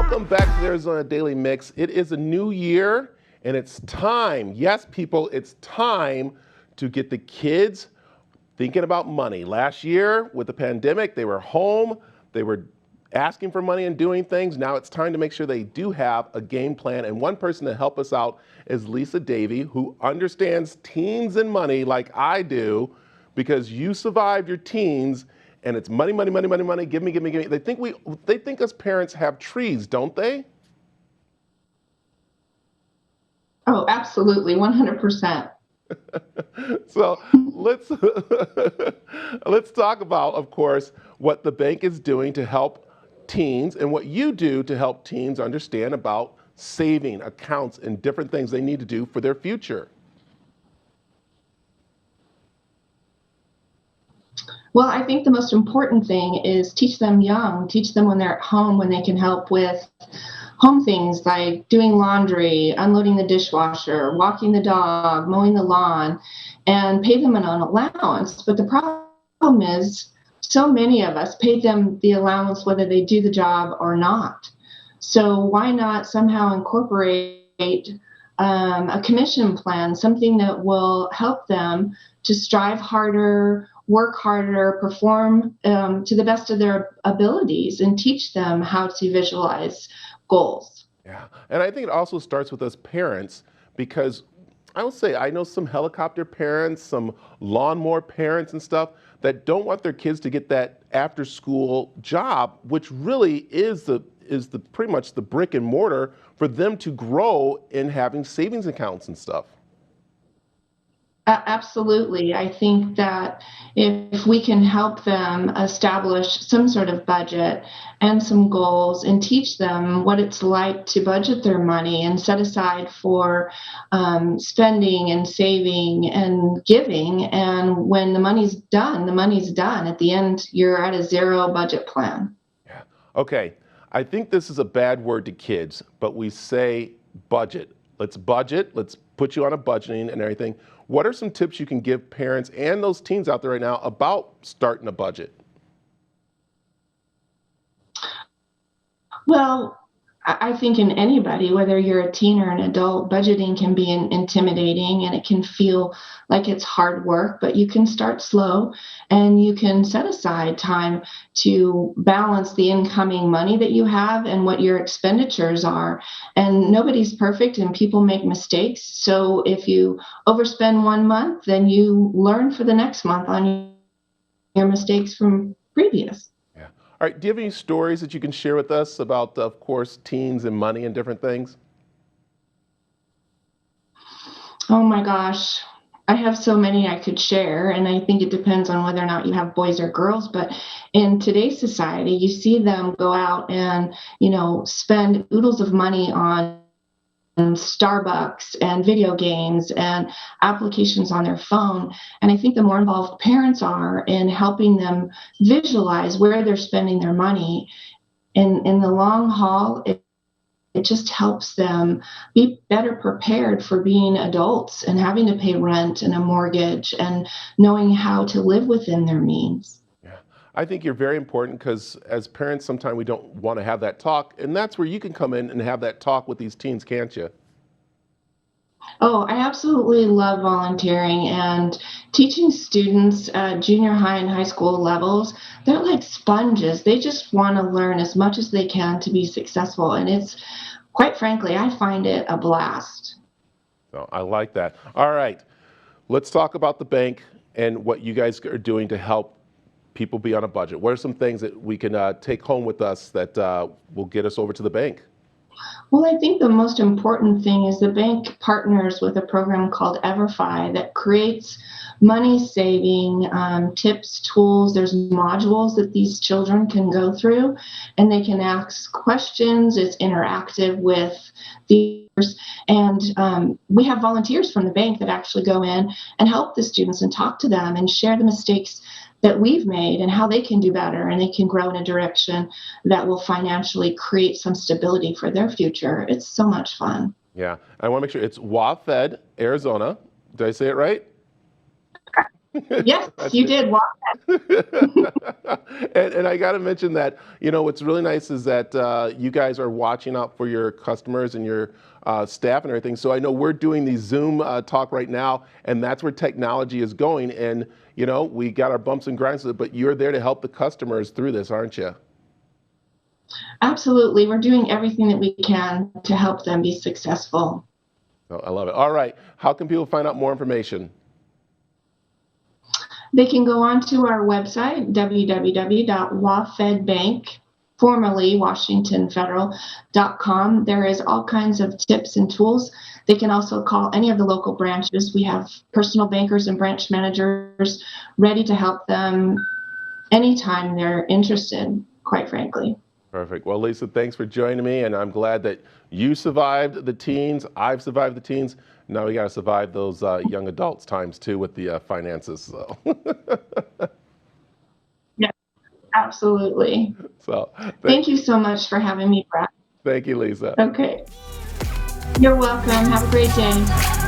Welcome back to the Arizona Daily Mix. It is a new year and it's time, yes people, it's time to get the kids thinking about money. Last year with the pandemic, they were home, they were asking for money and doing things. Now it's time to make sure they do have a game plan. And one person to help us out is Lisa Davey, who understands teens and money like I do, because you survived your teens and it's money, money, money, money, money, give me, give me, give me. They think us parents have trees, don't they? Oh, absolutely, 100%. So let's let's talk about, of course, what the bank is doing to help teens and what you do to help teens understand about saving accounts and different things they need to do for their future. Well, I think the most important thing is teach them young, teach them when they're at home, when they can help with home things like doing laundry, unloading the dishwasher, walking the dog, mowing the lawn, and pay them an allowance. But the problem is, so many of us pay them the allowance whether they do the job or not. So why not somehow incorporate a commission plan, something that will help them to strive harder, work harder, perform to the best of their abilities, and teach them how to visualize goals. Yeah, and I think it also starts with us parents, because I will say I know some helicopter parents, some lawnmower parents and stuff that don't want their kids to get that after school job, which really is the pretty much the brick and mortar for them to grow in having savings accounts and stuff. Absolutely. I think that if we can help them establish some sort of budget and some goals and teach them what it's like to budget their money and set aside for spending and saving and giving. And when the money's done, the money's done. At the end, you're at a zero budget plan. Yeah. Okay. I think this is a bad word to kids, but we say budget. Let's budget. Let's put you on a budgeting and everything. What are some tips you can give parents and those teens out there right now about starting a budget? Well, I think in anybody, whether you're a teen or an adult, budgeting can be intimidating and it can feel like it's hard work, but you can start slow and you can set aside time to balance the incoming money that you have and what your expenditures are. And nobody's perfect and people make mistakes. So if you overspend one month, then you learn for the next month on your mistakes from previous. Yeah. All right. Do you have any stories that you can share with us about, of course, teens and money and different things? Oh my gosh. I have so many I could share, and I think it depends on whether or not you have boys or girls. But in today's society, you see them go out and, spend oodles of money on Starbucks and video games and applications on their phone. And I think the more involved parents are in helping them visualize where they're spending their money in the long haul, it just helps them be better prepared for being adults and having to pay rent and a mortgage and knowing how to live within their means. Yeah. I think you're very important because as parents, sometimes we don't want to have that talk. And that's where you can come in and have that talk with these teens, can't you? Oh, I absolutely love volunteering and teaching students at junior high and high school levels. They're like sponges. They just want to learn as much as they can to be successful. And it's, quite frankly, I find it a blast. So I like that. All right. Let's talk about the bank and what you guys are doing to help people be on a budget. What are some things that we can take home with us that will get us over to the bank? Well, I think the most important thing is the bank partners with a program called EverFi that creates money saving tips, tools. There's modules that these children can go through and they can ask questions. It's interactive with the and we have volunteers from the bank that actually go in and help the students and talk to them and share the mistakes that we've made and how they can do better and they can grow in a direction that will financially create some stability for their future. It's so much fun. Yeah, I want to make sure it's WaFD, Arizona. Did I say it right? Yes, That's you it. did. And I got to mention that, what's really nice is that you guys are watching out for your customers and your staff and everything. So I know we're doing the Zoom talk right now, and that's where technology is going. And, we got our bumps and grinds, but you're there to help the customers through this, aren't you? Absolutely. We're doing everything that we can to help them be successful. Oh, I love it. All right. How can people find out more information? They can go on to our website, www.wafedbank, formerly Washington Federal.com. There is all kinds of tips and tools. They can also call any of the local branches. We have personal bankers and branch managers ready to help them anytime they're interested, quite frankly. Perfect. Well, Lisa, thanks for joining me, and I'm glad that you survived the teens. I've survived the teens. Now we got to survive those young adults times two with the finances. So, Yeah, absolutely. so Thank you so much for having me, Brad. thank you, Lisa. Okay. You're welcome. Have a great day.